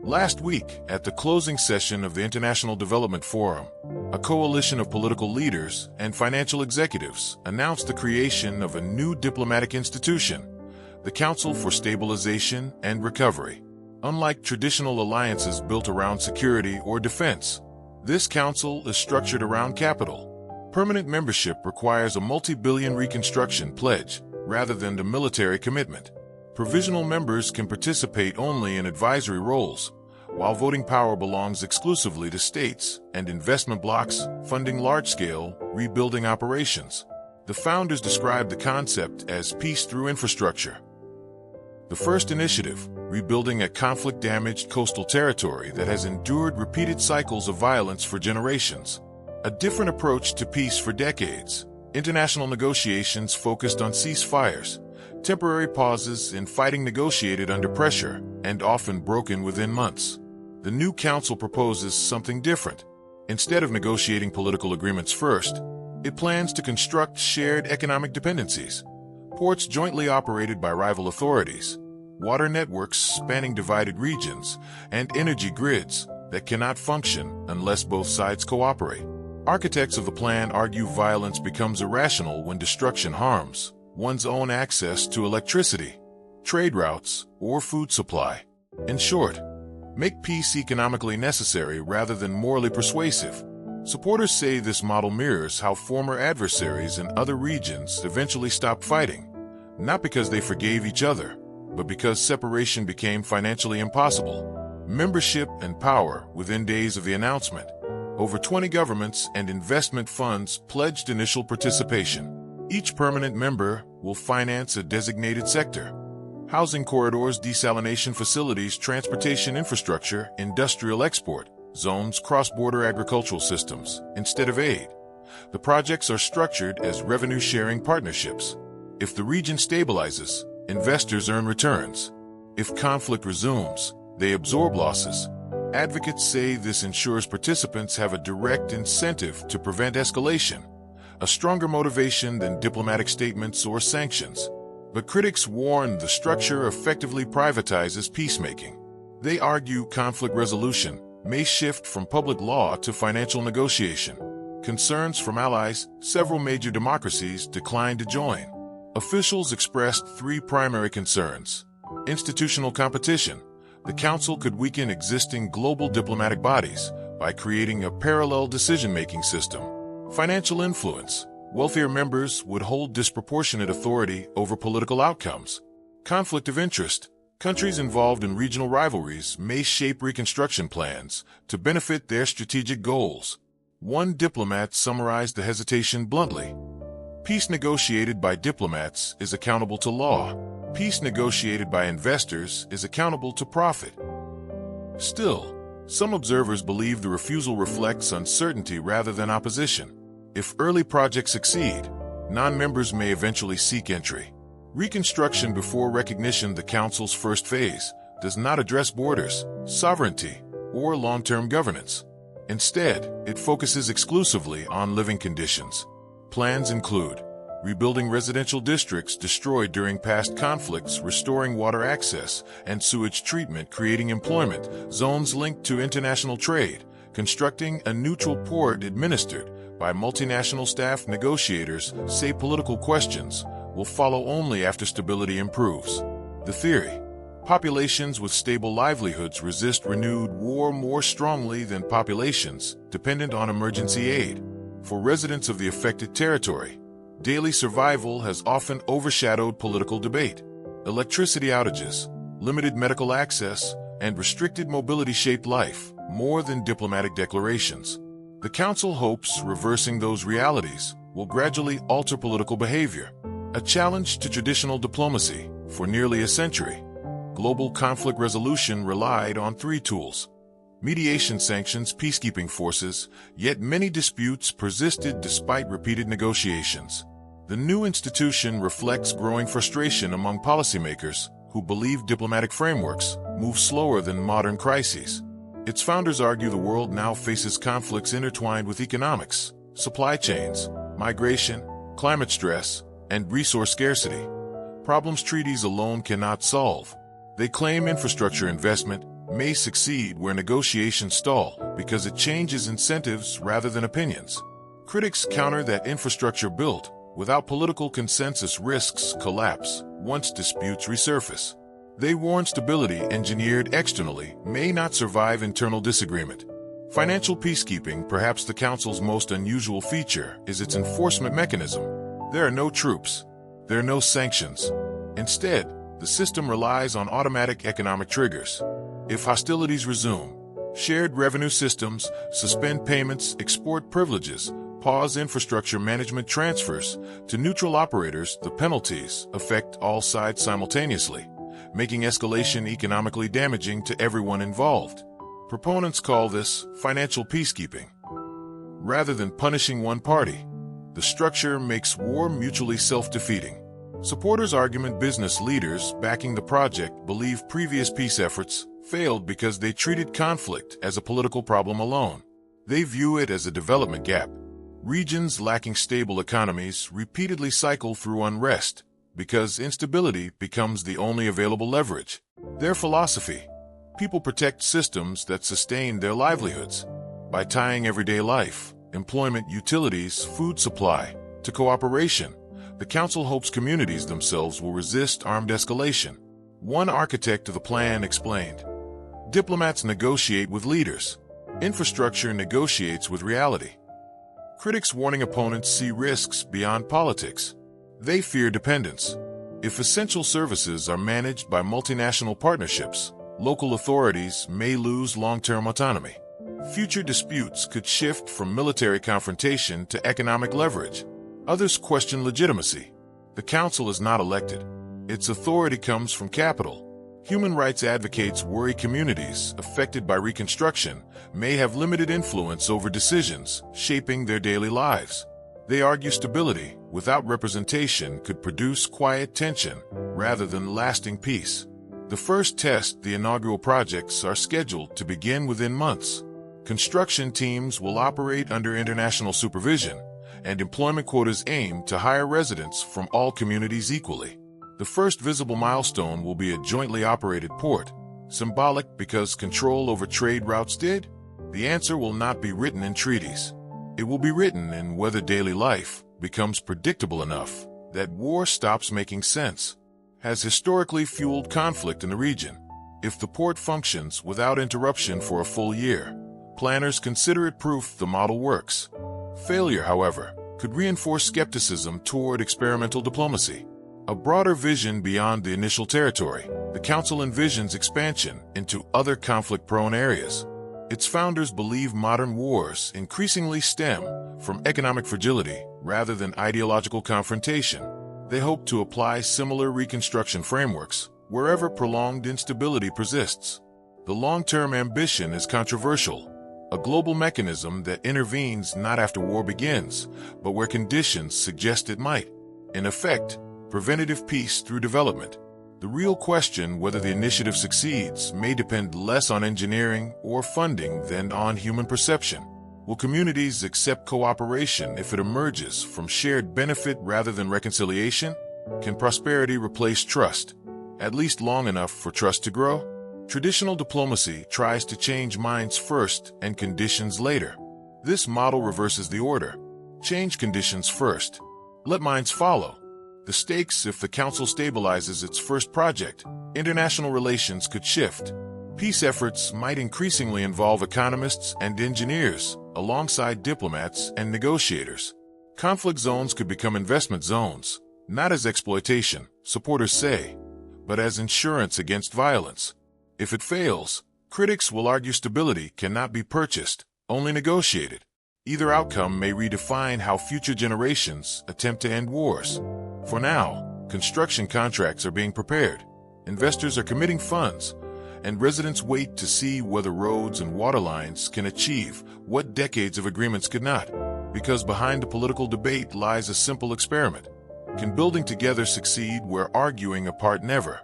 Last week, at the closing session of the International Development Forum, a coalition of political leaders and financial executives announced the creation of a new diplomatic institution, the Council for Stabilization and Recovery. Unlike traditional alliances built around security or defense, this council is structured around capital. Permanent membership requires a multi-billion reconstruction pledge rather than the military commitment. Provisional members can participate only in advisory roles, while voting power belongs exclusively to states and investment blocs funding large-scale rebuilding operations. The founders described the concept as peace through infrastructure. The first initiative, rebuilding a conflict-damaged coastal territory that has endured repeated cycles of violence for generations. A different approach to peace for decades. International negotiations focused on ceasefires, temporary pauses in fighting negotiated under pressure and often broken within months. The new council proposes something different. Instead of negotiating political agreements first, it plans to construct shared economic dependencies. Ports jointly operated by rival authorities, water networks spanning divided regions, and energy grids that cannot function unless both sides cooperate. Architects of the plan argue violence becomes irrational when destruction harms one's own access to electricity, trade routes, or food supply. In short, make peace economically necessary rather than morally persuasive. Supporters say this model mirrors how former adversaries in other regions eventually stopped fighting, not because they forgave each other, but because separation became financially impossible. Membership and power within days of the announcement. Over 20 governments and investment funds pledged initial participation. Each permanent member will finance a designated sector. Housing corridors, desalination facilities, transportation infrastructure, industrial export zones, cross-border agricultural systems, instead of aid. The projects are structured as revenue-sharing partnerships. If the region stabilizes, investors earn returns. If conflict resumes, they absorb losses. Advocates say this ensures participants have a direct incentive to prevent escalation, a stronger motivation than diplomatic statements or sanctions. But critics warn the structure effectively privatizes peacemaking. They argue conflict resolution may shift from public law to financial negotiation. Concerns from allies, several major democracies declined to join. Officials expressed three primary concerns. Institutional competition. The Council could weaken existing global diplomatic bodies by creating a parallel decision-making system. Financial influence. Wealthier members would hold disproportionate authority over political outcomes. Conflict of interest. Countries involved in regional rivalries may shape reconstruction plans to benefit their strategic goals. One diplomat summarized the hesitation bluntly. Peace negotiated by diplomats is accountable to law. Peace negotiated by investors is accountable to profit. Still, some observers believe the refusal reflects uncertainty rather than opposition. If early projects succeed, non-members may eventually seek entry. Reconstruction before recognition. The Council's first phase does not address borders, sovereignty, or long-term governance. Instead, it focuses exclusively on living conditions. Plans include rebuilding residential districts destroyed during past conflicts, restoring water access and sewage treatment, creating employment zones linked to international trade, constructing a neutral port administered by multinational staff. Negotiators say political questions will follow only after stability improves. The theory: populations with stable livelihoods resist renewed war more strongly than populations dependent on emergency aid. For residents of the affected territory, daily survival has often overshadowed political debate. Electricity outages, limited medical access, and restricted mobility shaped life more than diplomatic declarations. The Council hopes reversing those realities will gradually alter political behavior. A challenge to traditional diplomacy. For nearly a century, global conflict resolution relied on three tools: mediation, sanctions, peacekeeping forces, yet many disputes persisted despite repeated negotiations. The new institution reflects growing frustration among policymakers who believe diplomatic frameworks move slower than modern crises. Its founders argue the world now faces conflicts intertwined with economics, supply chains, migration, climate stress, and resource scarcity. Problems treaties alone cannot solve. They claim infrastructure investment, may succeed where negotiations stall because it changes incentives rather than opinions. Critics counter that infrastructure built without political consensus risks collapse once disputes resurface. They warn stability engineered externally may not survive internal disagreement. Financial peacekeeping, perhaps the Council's most unusual feature, is its enforcement mechanism. There are no troops. There are no sanctions. Instead, the system relies on automatic economic triggers. If hostilities resume, shared revenue systems, suspend payments, export privileges, pause infrastructure management transfers to neutral operators, the penalties affect all sides simultaneously, making escalation economically damaging to everyone involved. Proponents call this financial peacekeeping. Rather than punishing one party, the structure makes war mutually self-defeating. Supporters argue business leaders backing the project believe previous peace efforts failed because they treated conflict as a political problem alone. They view it as a development gap. Regions lacking stable economies repeatedly cycle through unrest because instability becomes the only available leverage. Their philosophy: people protect systems that sustain their livelihoods. By tying everyday life, employment, utilities, food supply to cooperation, the Council hopes communities themselves will resist armed escalation. One architect of the plan explained, "Diplomats negotiate with leaders. Infrastructure negotiates with reality." Critics warning opponents see risks beyond politics. They fear dependence. If essential services are managed by multinational partnerships, local authorities may lose long-term autonomy. Future disputes could shift from military confrontation to economic leverage. Others question legitimacy. The Council is not elected. Its authority comes from capital. Human rights advocates worry communities affected by reconstruction may have limited influence over decisions shaping their daily lives. They argue stability without representation could produce quiet tension rather than lasting peace. The first test, the inaugural projects, are scheduled to begin within months. Construction teams will operate under international supervision, and employment quotas aim to hire residents from all communities equally. The first visible milestone will be a jointly operated port. Symbolic because control over trade routes did? The answer will not be written in treaties. It will be written in whether daily life becomes predictable enough that war stops making sense. Has historically fueled conflict in the region. If the port functions without interruption for a full year, planners consider it proof the model works. Failure, however, could reinforce skepticism toward experimental diplomacy. A broader vision beyond the initial territory, the Council envisions expansion into other conflict-prone areas. Its founders believe modern wars increasingly stem from economic fragility rather than ideological confrontation. They hope to apply similar reconstruction frameworks wherever prolonged instability persists. The long-term ambition is controversial. A global mechanism that intervenes not after war begins, but where conditions suggest it might. In effect, preventative peace through development. The real question whether the initiative succeeds may depend less on engineering or funding than on human perception. Will communities accept cooperation if it emerges from shared benefit rather than reconciliation? Can prosperity replace trust, at least long enough for trust to grow? Traditional diplomacy tries to change minds first and conditions later. This model reverses the order. Change conditions first. Let minds follow. The stakes: if the Council stabilizes its first project, international relations could shift. Peace efforts might increasingly involve economists and engineers, alongside diplomats and negotiators. Conflict zones could become investment zones, not as exploitation, supporters say, but as insurance against violence. If it fails, critics will argue stability cannot be purchased, only negotiated. Either outcome may redefine how future generations attempt to end wars. For now, construction contracts are being prepared. Investors are committing funds, and residents wait to see whether roads and water lines can achieve what decades of agreements could not. Because behind the political debate lies a simple experiment. Can building together succeed where arguing apart never?